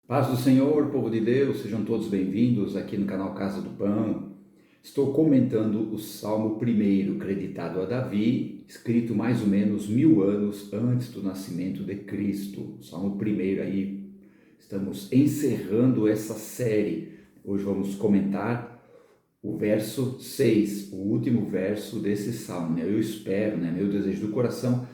Paz do Senhor, povo de Deus, sejam todos bem-vindos aqui no canal Casa do Pão. Estou comentando o Salmo 1, creditado a Davi, escrito mais ou menos 1000 anos antes do nascimento de Cristo. O Salmo 1 aí, estamos encerrando essa série. Hoje vamos comentar o verso 6, o último verso desse Salmo. Eu espero, meu desejo do coração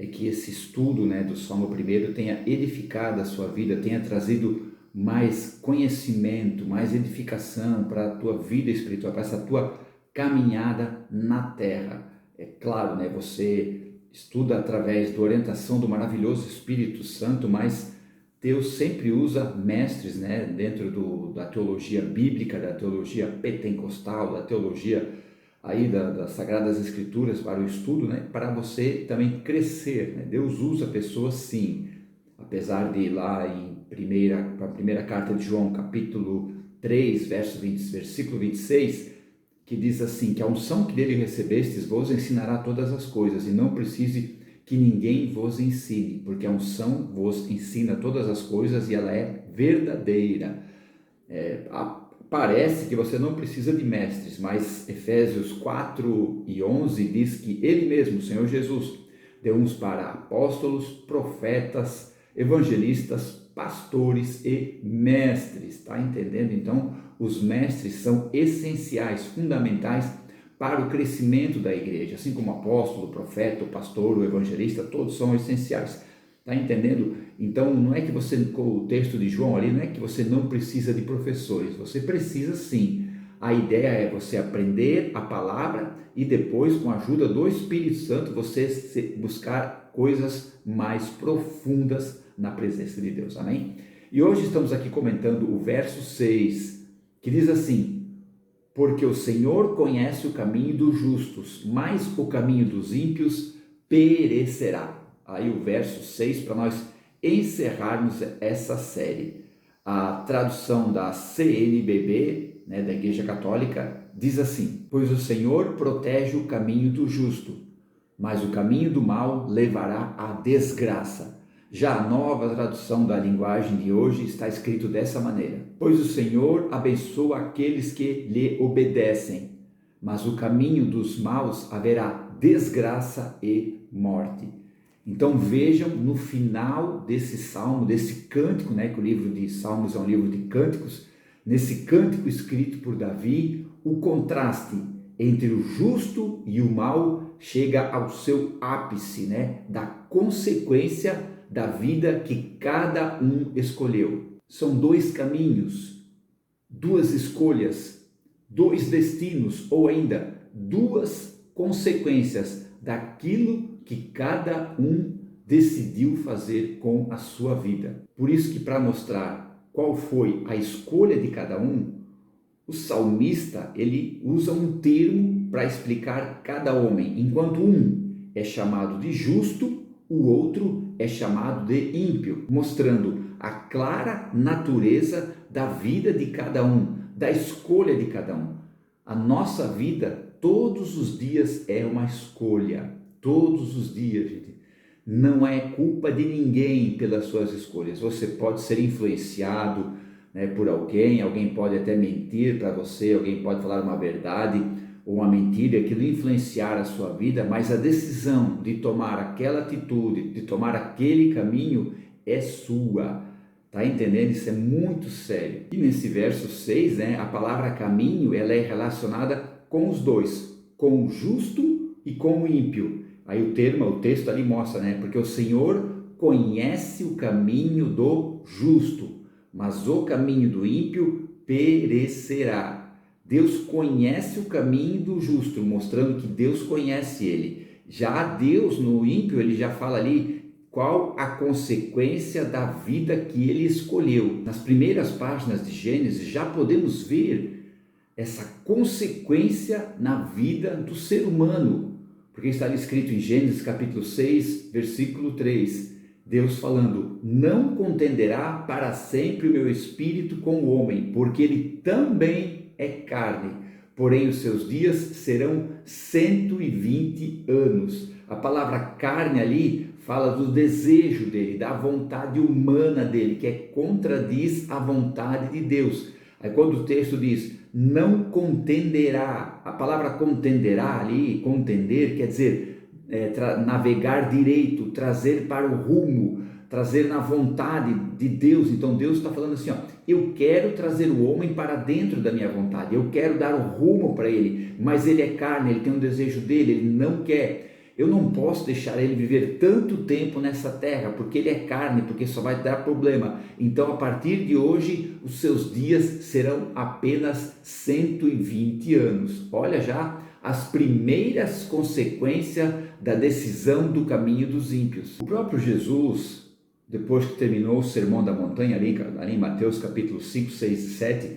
é que esse estudo do Salmo 1 tenha edificado a sua vida, tenha trazido mais conhecimento, mais edificação para a tua vida espiritual, para essa tua caminhada na terra. É claro, você estuda através da orientação do maravilhoso Espírito Santo, mas Deus sempre usa mestres, dentro da teologia bíblica, da teologia pentecostal, da teologia aí das Sagradas Escrituras para o estudo, para você também crescer. Deus usa pessoas sim, apesar de ir lá para a primeira carta de João, capítulo 3, versículo 26, que diz assim, que a unção que dele recebestes vos ensinará todas as coisas, e não precise que ninguém vos ensine, porque a unção vos ensina todas as coisas e ela é verdadeira. Parece que você não precisa de mestres, mas Efésios 4:11 diz que ele mesmo, o Senhor Jesus, deu uns para apóstolos, profetas, evangelistas, pastores e mestres. Está entendendo? Então, os mestres são essenciais, fundamentais para o crescimento da igreja, assim como o apóstolo, o profeta, o pastor, o evangelista, todos são essenciais. Está entendendo? Então, não é que você, com o texto de João ali, não é que você não precisa de professores, você precisa sim. A ideia é você aprender a palavra e depois, com a ajuda do Espírito Santo, você buscar coisas mais profundas na presença de Deus, amém? E hoje estamos aqui comentando o verso 6, que diz assim: porque o Senhor conhece o caminho dos justos, mas o caminho dos ímpios perecerá. Aí o verso 6 para nós encerrarmos essa série. A tradução da CNBB, da Igreja Católica, diz assim: pois o Senhor protege o caminho do justo, mas o caminho do mal levará à desgraça. Já a nova tradução da linguagem de hoje está escrito dessa maneira: pois o Senhor abençoa aqueles que lhe obedecem, mas o caminho dos maus haverá desgraça e morte. Então vejam no final desse salmo, desse cântico, que o livro de Salmos é um livro de cânticos, nesse cântico escrito por Davi, o contraste entre o justo e o mal chega ao seu ápice, da consequência da vida que cada um escolheu. São dois caminhos, duas escolhas, dois destinos, ou ainda duas consequências daquilo que cada um decidiu fazer com a sua vida. Por isso que, para mostrar qual foi a escolha de cada um, o salmista ele usa um termo para explicar cada homem. Enquanto um é chamado de justo, o outro é chamado de ímpio, mostrando a clara natureza da vida de cada um, da escolha de cada um. A nossa vida, todos os dias, é uma escolha. Todos os dias, gente. Não é culpa de ninguém pelas suas escolhas. Você pode ser influenciado por alguém pode até mentir para você, alguém pode falar uma verdade ou uma mentira, aquilo influenciar a sua vida, mas a decisão de tomar aquela atitude, de tomar aquele caminho é sua. Tá entendendo? Isso é muito sério. E nesse verso 6, a palavra caminho, ela é relacionada com os dois, com o justo e com o ímpio. Aí o texto ali mostra, porque o Senhor conhece o caminho do justo, mas o caminho do ímpio perecerá. Deus conhece o caminho do justo, mostrando que Deus conhece ele. Já Deus, no ímpio, ele já fala ali qual a consequência da vida que ele escolheu. Nas primeiras páginas de Gênesis já podemos ver essa consequência na vida do ser humano, porque está ali escrito em Gênesis capítulo 6, versículo 3, Deus falando: não contenderá para sempre o meu espírito com o homem, porque ele também é carne, porém os seus dias serão 120 anos. A palavra carne ali fala do desejo dele, da vontade humana dele, que contradiz a vontade de Deus. Aí quando o texto diz, não contenderá, a palavra contenderá ali, contender, quer dizer, navegar direito, trazer para o rumo, trazer na vontade de Deus. Então Deus está falando assim, ó, eu quero trazer o homem para dentro da minha vontade, eu quero dar o rumo para ele, mas ele é carne, ele tem um desejo dele, ele não quer. Eu não posso deixar ele viver tanto tempo nessa terra, porque ele é carne, porque só vai dar problema. Então, a partir de hoje, os seus dias serão apenas 120 anos. Olha já as primeiras consequências da decisão do caminho dos ímpios. O próprio Jesus, depois que terminou o Sermão da Montanha, ali em Mateus capítulo 5, 6 e 7,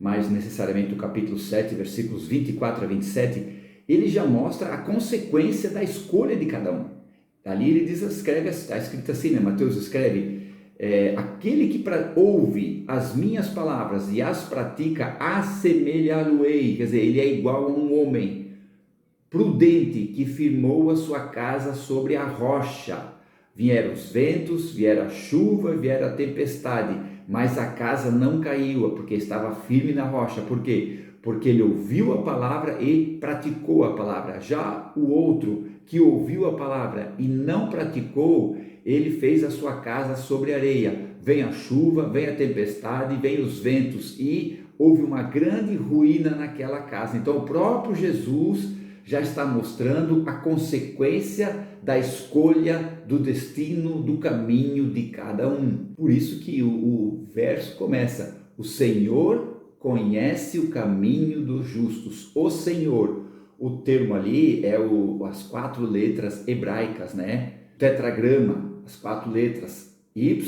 mais necessariamente o capítulo 7, versículos 24 a 27, ele já mostra a consequência da escolha de cada um. Ali ele diz, está escrito assim, né? Mateus escreve, aquele que ouve as minhas palavras e as pratica, assemelhá-lo-ei, quer dizer, ele é igual a um homem prudente que firmou a sua casa sobre a rocha. Vieram os ventos, vieram a chuva, vieram a tempestade, mas a casa não caiu, porque estava firme na rocha. Por quê? Porque ele ouviu a palavra e praticou a palavra. Já o outro que ouviu a palavra e não praticou, ele fez a sua casa sobre areia. Vem a chuva, vem a tempestade, vem os ventos e houve uma grande ruína naquela casa. Então o próprio Jesus já está mostrando a consequência da escolha, do destino, do caminho de cada um. Por isso que o verso começa, o Senhor conhece o caminho dos justos. O Senhor, o termo ali é as 4 letras hebraicas, né? Tetragrama, as 4 letras YHWH,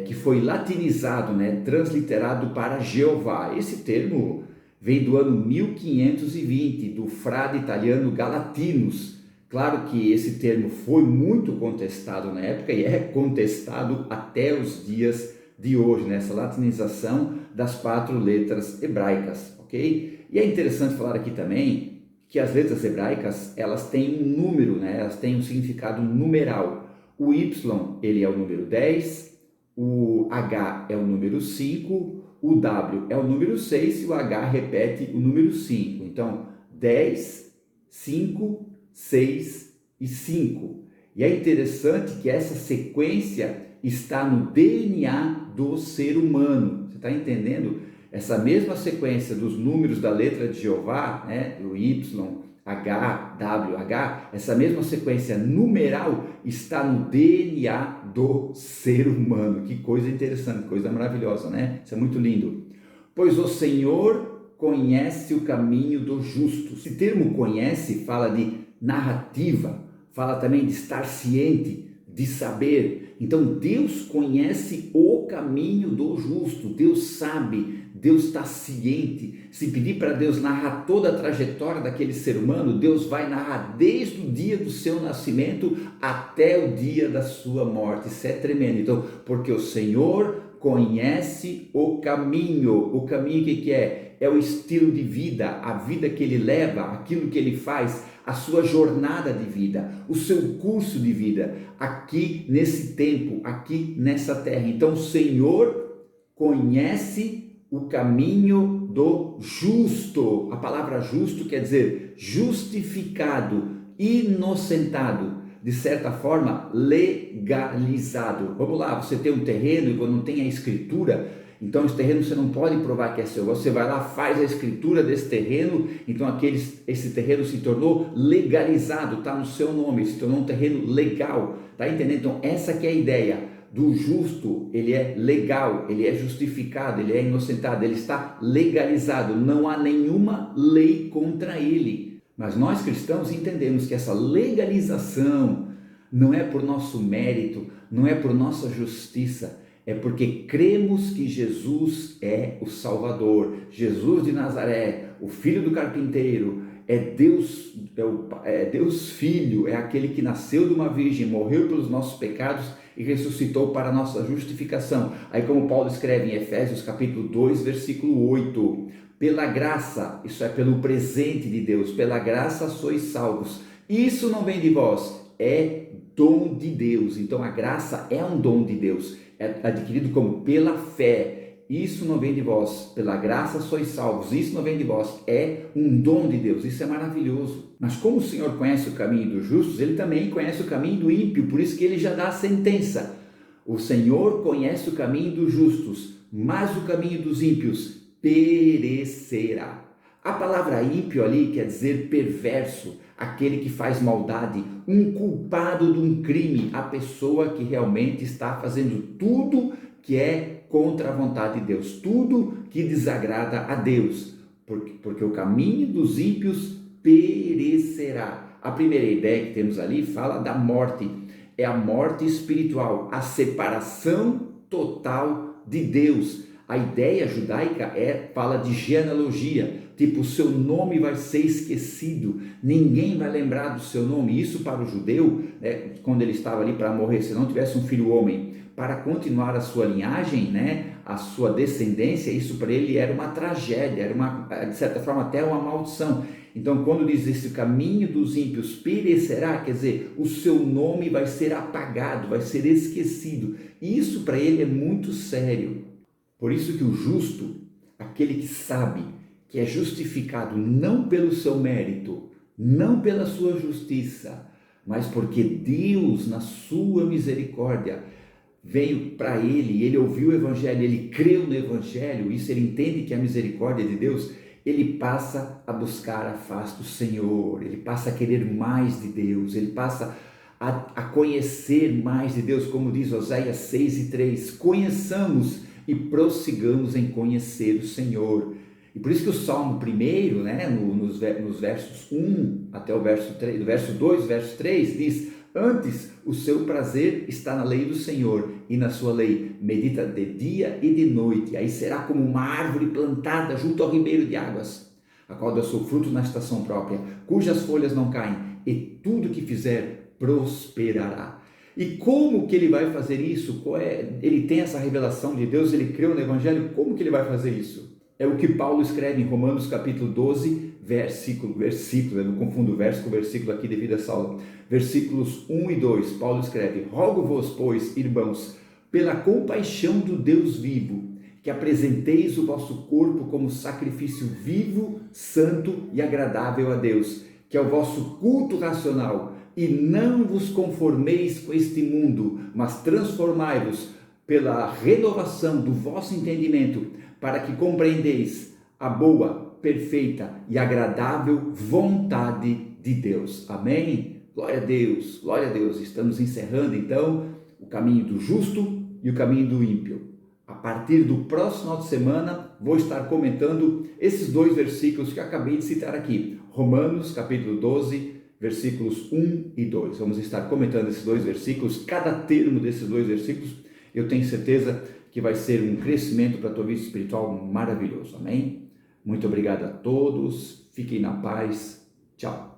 que foi latinizado, né? Transliterado para Jeová. Esse termo vem do ano 1520, do frade italiano Galatinos. Claro que esse termo foi muito contestado na época e é contestado até os dias de hoje, nessa latinização das 4 letras hebraicas, ok? E é interessante falar aqui também que as letras hebraicas, elas têm um número, né? Elas têm um significado numeral. O Y, ele é o número 10, o H é o número 5, o W é o número 6 e o H repete o número 5. Então, 10, 5, 6 e 5. E é interessante que essa sequência está no DNA do ser humano. Você está entendendo? Essa mesma sequência dos números da letra de Jeová, né? O Y, H, W, H, essa mesma sequência numeral está no DNA do ser humano. Que coisa interessante, coisa maravilhosa, né? Isso é muito lindo. Pois o Senhor conhece o caminho dos justos. Esse termo conhece fala de narrativa, fala também de estar ciente, de saber. Então Deus conhece o caminho do justo, Deus sabe, Deus está ciente. Se pedir para Deus narrar toda a trajetória daquele ser humano, Deus vai narrar desde o dia do seu nascimento até o dia da sua morte. Isso é tremendo. Então, porque o Senhor conhece o caminho. O caminho que é? É o estilo de vida, a vida que ele leva, aquilo que ele faz, a sua jornada de vida, o seu curso de vida, aqui nesse tempo, aqui nessa terra. Então o Senhor conhece o caminho do justo. A palavra justo quer dizer justificado, inocentado, de certa forma legalizado. Vamos lá, você tem um terreno e não tem a escritura, então esse terreno você não pode provar que é seu. Você vai lá, faz a escritura desse terreno, então esse terreno se tornou legalizado, está no seu nome, se tornou um terreno legal, tá entendendo? Então essa que é a ideia do justo. Ele é legal, ele é justificado, ele é inocentado, ele está legalizado, não há nenhuma lei contra ele. Mas nós cristãos entendemos que essa legalização não é por nosso mérito, não é por nossa justiça, é porque cremos que Jesus é o Salvador, Jesus de Nazaré, o filho do carpinteiro, é Deus Filho, é aquele que nasceu de uma virgem, morreu pelos nossos pecados e ressuscitou para a nossa justificação. Aí como Paulo escreve em Efésios capítulo 2, versículo 8, pela graça, isso é pelo presente de Deus, pela graça sois salvos. Isso não vem de vós, é dom de Deus. Então a graça é um dom de Deus, é adquirido como pela fé. Isso não vem de vós, pela graça sois salvos. Isso não vem de vós, é um dom de Deus. Isso é maravilhoso. Mas como o Senhor conhece o caminho dos justos, ele também conhece o caminho do ímpio, por isso que ele já dá a sentença. O Senhor conhece o caminho dos justos, mas o caminho dos ímpios perecerá. A palavra ímpio ali quer dizer perverso, aquele que faz maldade, um culpado de um crime, a pessoa que realmente está fazendo tudo que é contra a vontade de Deus, tudo que desagrada a Deus, porque o caminho dos ímpios perecerá. A primeira ideia que temos ali fala da morte, é a morte espiritual, a separação total de Deus. A ideia judaica fala de genealogia, tipo, o seu nome vai ser esquecido, ninguém vai lembrar do seu nome. Isso para o judeu, quando ele estava ali para morrer, se não tivesse um filho homem, para continuar a sua linhagem, a sua descendência, isso para ele era uma tragédia, era de certa forma até uma maldição. Então quando diz esse caminho dos ímpios perecerá, quer dizer, o seu nome vai ser apagado, vai ser esquecido. Isso para ele é muito sério. Por isso que o justo, aquele que sabe que é justificado não pelo seu mérito, não pela sua justiça, mas porque Deus, na sua misericórdia, veio para ele ouviu o Evangelho, ele creu no Evangelho, isso ele entende que é a misericórdia de Deus, ele passa a buscar a face do Senhor, ele passa a querer mais de Deus, ele passa a conhecer mais de Deus, como diz Oséias 6:3, conheçamos e prossigamos em conhecer o Senhor. E por isso que o Salmo 1, nos versos 1 até o verso 3, do verso 2, verso 3, diz: antes o seu prazer está na lei do Senhor, e na sua lei medita de dia e de noite. Aí será como uma árvore plantada junto ao ribeiro de águas, a qual dá seu fruto na estação própria, cujas folhas não caem, e tudo que fizer prosperará. E como que ele vai fazer isso? Ele tem essa revelação de Deus, ele creu no Evangelho, como que ele vai fazer isso? É o que Paulo escreve em Romanos capítulo 12, versículo, eu não confundo o verso com o versículo aqui devido a essa aula. Versículos 1 e 2, Paulo escreve: rogo-vos, pois, irmãos, pela compaixão do Deus vivo, que apresenteis o vosso corpo como sacrifício vivo, santo e agradável a Deus, que é o vosso culto racional, e não vos conformeis com este mundo, mas transformai-vos pela renovação do vosso entendimento, para que compreendeis a boa, perfeita e agradável vontade de Deus. Amém? Glória a Deus, glória a Deus. Estamos encerrando então o caminho do justo e o caminho do ímpio. A partir do próximo final de semana vou estar comentando esses dois versículos que eu acabei de citar aqui. Romanos capítulo 12, versículos 1 e 2. Vamos estar comentando esses dois versículos, cada termo desses dois versículos. Eu tenho certeza que vai ser um crescimento para a tua vida espiritual maravilhoso. Amém? Muito obrigado a todos. Fiquem na paz. Tchau.